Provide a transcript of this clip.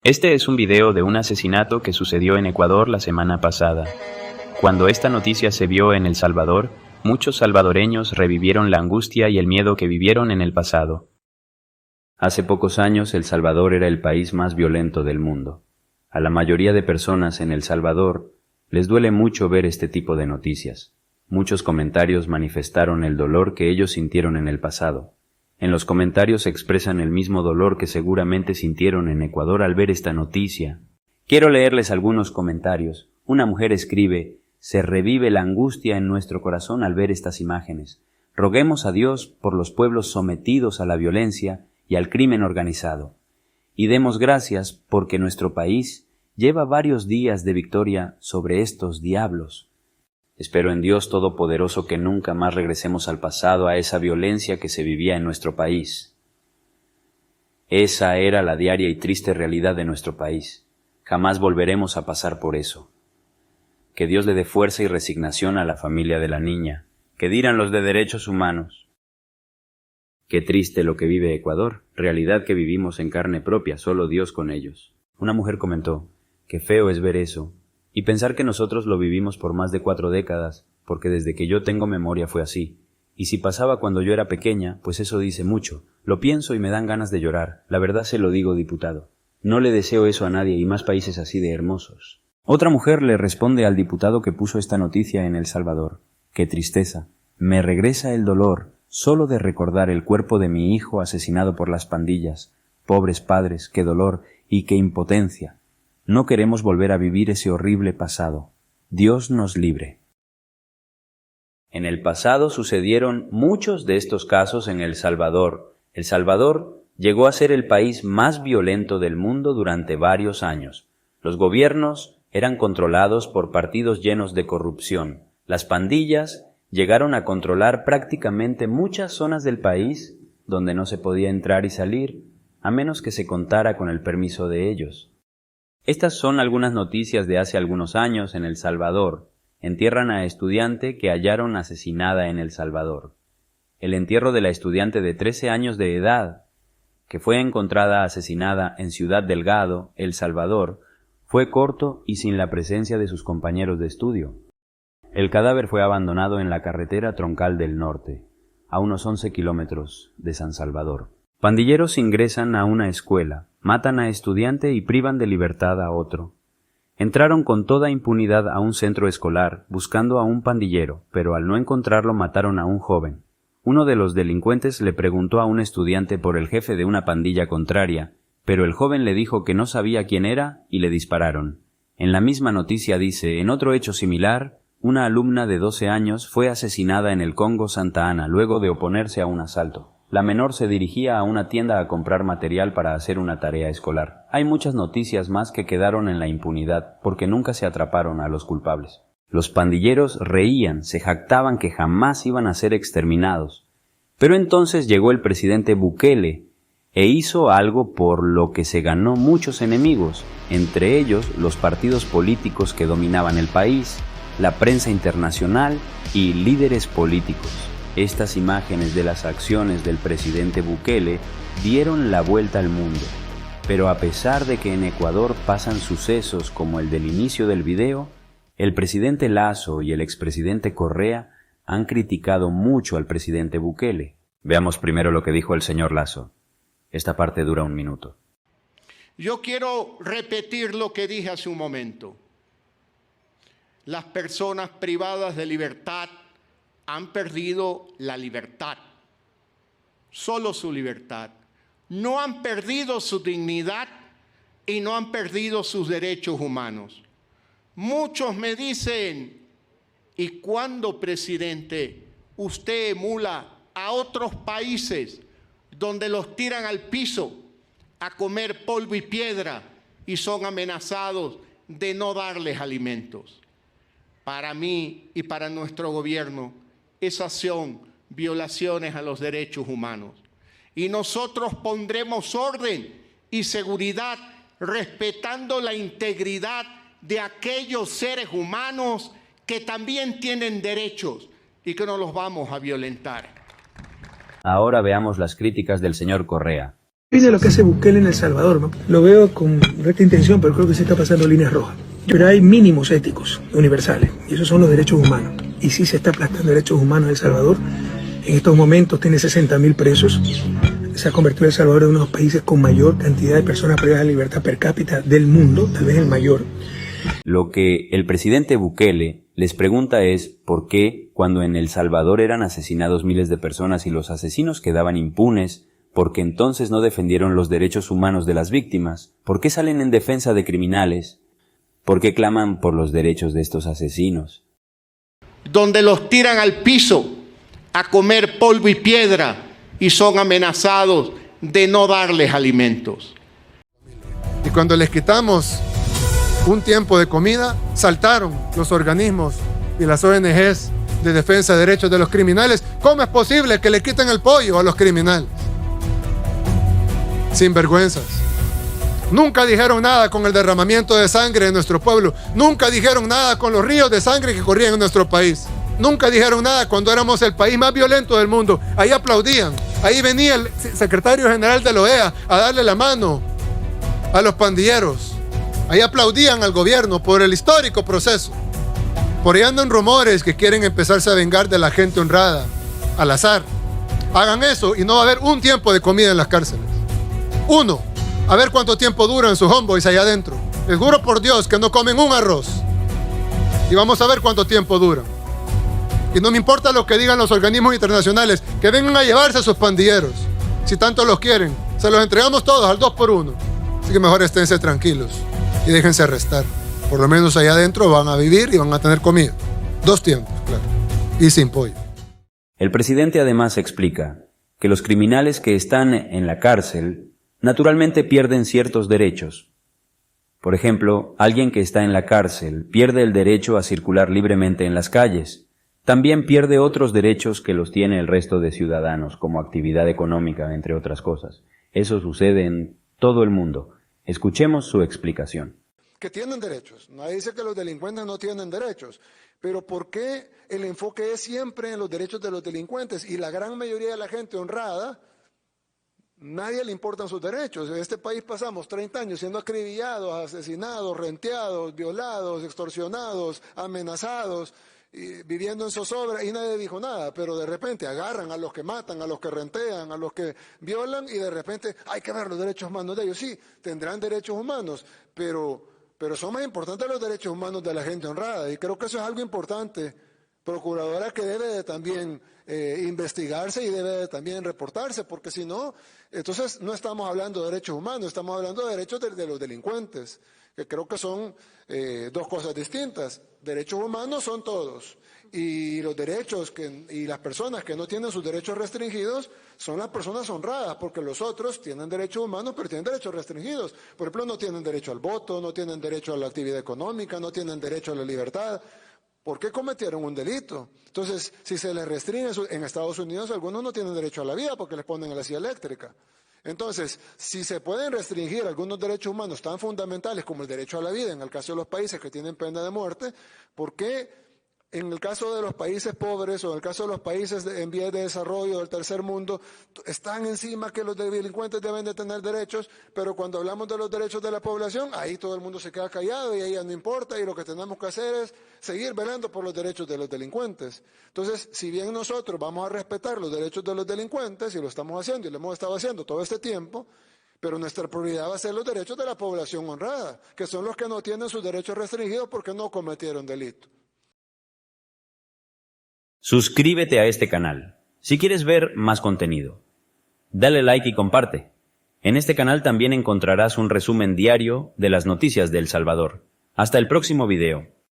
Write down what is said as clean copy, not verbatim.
Este es un video de un asesinato que sucedió en Ecuador la semana pasada. Cuando esta noticia se vio en El Salvador, muchos salvadoreños revivieron la angustia y el miedo que vivieron en el pasado. Hace pocos años, El Salvador era el país más violento del mundo. A la mayoría de personas en El Salvador les duele mucho ver este tipo de noticias. Muchos comentarios manifestaron el dolor que ellos sintieron en el pasado. En los comentarios expresan el mismo dolor que seguramente sintieron en Ecuador al ver esta noticia. Quiero leerles algunos comentarios. Una mujer escribe: «Se revive la angustia en nuestro corazón al ver estas imágenes. Roguemos a Dios por los pueblos sometidos a la violencia y al crimen organizado. Y demos gracias porque nuestro país lleva varios días de victoria sobre estos diablos. Espero en Dios Todopoderoso que nunca más regresemos al pasado, a esa violencia que se vivía en nuestro país. Esa era la diaria y triste realidad de nuestro país. Jamás volveremos a pasar por eso. Que Dios le dé fuerza y resignación a la familia de la niña. ¿Qué dirán los de derechos humanos? Qué triste lo que vive Ecuador, realidad que vivimos en carne propia, solo Dios con ellos». Una mujer comentó: «Qué feo es ver eso. Y pensar que nosotros lo vivimos por más de 4 décadas, porque desde que yo tengo memoria fue así. Y si pasaba cuando yo era pequeña, pues eso dice mucho. Lo pienso y me dan ganas de llorar. La verdad se lo digo, diputado. No le deseo eso a nadie y más países así de hermosos». Otra mujer le responde al diputado que puso esta noticia en El Salvador: «Qué tristeza. Me regresa el dolor solo de recordar el cuerpo de mi hijo asesinado por las pandillas. Pobres padres, qué dolor y qué impotencia. No queremos volver a vivir ese horrible pasado. Dios nos libre». En el pasado sucedieron muchos de estos casos en El Salvador. El Salvador llegó a ser el país más violento del mundo durante varios años. Los gobiernos eran controlados por partidos llenos de corrupción. Las pandillas llegaron a controlar prácticamente muchas zonas del país donde no se podía entrar y salir, a menos que se contara con el permiso de ellos. Estas son algunas noticias de hace algunos años en El Salvador. Entierran a estudiante que hallaron asesinada en El Salvador. El entierro de la estudiante de 13 años de edad, que fue encontrada asesinada en Ciudad Delgado, El Salvador, fue corto y sin la presencia de sus compañeros de estudio. El cadáver fue abandonado en la carretera troncal del norte, a unos 11 kilómetros de San Salvador. Pandilleros ingresan a una escuela, matan a estudiante y privan de libertad a otro. Entraron con toda impunidad a un centro escolar buscando a un pandillero, pero al no encontrarlo mataron a un joven. Uno de los delincuentes le preguntó a un estudiante por el jefe de una pandilla contraria, pero el joven le dijo que no sabía quién era y le dispararon. En la misma noticia dice: en otro hecho similar, una alumna de 12 años fue asesinada en el Congo Santa Ana luego de oponerse a un asalto. La menor se dirigía a una tienda a comprar material para hacer una tarea escolar. Hay muchas noticias más que quedaron en la impunidad porque nunca se atraparon a los culpables. Los pandilleros reían, se jactaban que jamás iban a ser exterminados. Pero entonces llegó el presidente Bukele e hizo algo por lo que se ganó muchos enemigos, entre ellos los partidos políticos que dominaban el país, la prensa internacional y líderes políticos. Estas imágenes de las acciones del presidente Bukele dieron la vuelta al mundo. Pero a pesar de que en Ecuador pasan sucesos como el del inicio del video, el presidente Lasso y el expresidente Correa han criticado mucho al presidente Bukele. Veamos primero lo que dijo el señor Lasso. Esta parte dura 1 minuto. Yo quiero repetir lo que dije hace un momento. Las personas privadas de libertad han perdido la libertad, solo su libertad. No han perdido su dignidad y no han perdido sus derechos humanos. Muchos me dicen: ¿y cuándo, presidente, usted emula a otros países donde los tiran al piso a comer polvo y piedra y son amenazados de no darles alimentos? Para mí y para nuestro gobierno, esas son violaciones a los derechos humanos. Y nosotros pondremos orden y seguridad respetando la integridad de aquellos seres humanos que también tienen derechos y que no los vamos a violentar. Ahora veamos las críticas del señor Correa. Viene lo que hace Bukele en El Salvador, ¿no? Lo veo con recta intención, pero creo que se está pasando líneas rojas. Pero hay mínimos éticos universales, y esos son los derechos humanos. Y sí se está aplastando derechos humanos en El Salvador. En estos momentos tiene 60.000 presos. Se ha convertido El Salvador en uno de los países con mayor cantidad de personas privadas de libertad per cápita del mundo, tal vez el mayor. Lo que el presidente Bukele les pregunta es por qué, cuando en El Salvador eran asesinados miles de personas y los asesinos quedaban impunes, porque entonces no defendieron los derechos humanos de las víctimas, ¿por qué salen en defensa de criminales? ¿Por qué claman por los derechos de estos asesinos? Donde los tiran al piso a comer polvo y piedra y son amenazados de no darles alimentos. Y cuando les quitamos un tiempo de comida, saltaron los organismos y las ONGs de defensa de derechos de los criminales. ¿Cómo es posible que le quiten el pollo a los criminales? Sinvergüenzas. Nunca dijeron nada con el derramamiento de sangre de nuestro pueblo. Nunca dijeron nada con los ríos de sangre que corrían en nuestro país. Nunca dijeron nada cuando éramos el país más violento del mundo. Ahí aplaudían. Ahí venía el secretario general de la OEA a darle la mano a los pandilleros. Ahí aplaudían al gobierno por el histórico proceso. Por ahí andan rumores que quieren empezarse a vengar de la gente honrada, al azar. Hagan eso y no va a haber un tiempo de comida en las cárceles. Uno, a ver cuánto tiempo duran sus homeboys allá adentro. Les juro por Dios que no comen un arroz. Y vamos a ver cuánto tiempo duran. Y no me importa lo que digan los organismos internacionales, que vengan a llevarse a sus pandilleros. Si tanto los quieren, se los entregamos todos al 2x1. Así que mejor esténse tranquilos y déjense arrestar. Por lo menos allá adentro van a vivir y van a tener comida. 2 tiempos, claro. Y sin pollo. El presidente además explica que los criminales que están en la cárcel naturalmente pierden ciertos derechos. Por ejemplo, alguien que está en la cárcel pierde el derecho a circular libremente en las calles. También pierde otros derechos que los tiene el resto de ciudadanos, como actividad económica, entre otras cosas. Eso sucede en todo el mundo. Escuchemos su explicación. Que tienen derechos. Nadie dice que los delincuentes no tienen derechos. Pero ¿por qué el enfoque es siempre en los derechos de los delincuentes? Y la gran mayoría de la gente honrada, nadie le importan sus derechos. En este país pasamos 30 años siendo acribillados, asesinados, renteados, violados, extorsionados, amenazados, y viviendo en zozobra, y nadie dijo nada. Pero de repente agarran a los que matan, a los que rentean, a los que violan, y de repente hay que ver los derechos humanos de ellos. Sí, tendrán derechos humanos, pero son más importantes los derechos humanos de la gente honrada. Y creo que eso es algo importante, procuradora, que debe de también investigarse y debe de también reportarse, porque si no, entonces no estamos hablando de derechos humanos, estamos hablando de derechos de los delincuentes, que creo que son 2 cosas distintas. Derechos humanos son todos, y los derechos y las personas que no tienen sus derechos restringidos son las personas honradas, porque los otros tienen derechos humanos pero tienen derechos restringidos. Por ejemplo, no tienen derecho al voto, no tienen derecho a la actividad económica, no tienen derecho a la libertad. ¿Por qué cometieron un delito? Entonces, si se les restringe, en Estados Unidos algunos no tienen derecho a la vida porque les ponen a la silla eléctrica. Entonces, si se pueden restringir algunos derechos humanos tan fundamentales como el derecho a la vida, en el caso de los países que tienen pena de muerte, ¿por qué en el caso de los países pobres o en el caso de los países en vías de desarrollo del tercer mundo están encima que los delincuentes deben de tener derechos, pero cuando hablamos de los derechos de la población, ahí todo el mundo se queda callado y ahí ya no importa, y lo que tenemos que hacer es seguir velando por los derechos de los delincuentes? Entonces, si bien nosotros vamos a respetar los derechos de los delincuentes, y lo estamos haciendo y lo hemos estado haciendo todo este tiempo, pero nuestra prioridad va a ser los derechos de la población honrada, que son los que no tienen sus derechos restringidos porque no cometieron delito. Suscríbete a este canal si quieres ver más contenido. Dale like y comparte. En este canal también encontrarás un resumen diario de las noticias de El Salvador. Hasta el próximo video.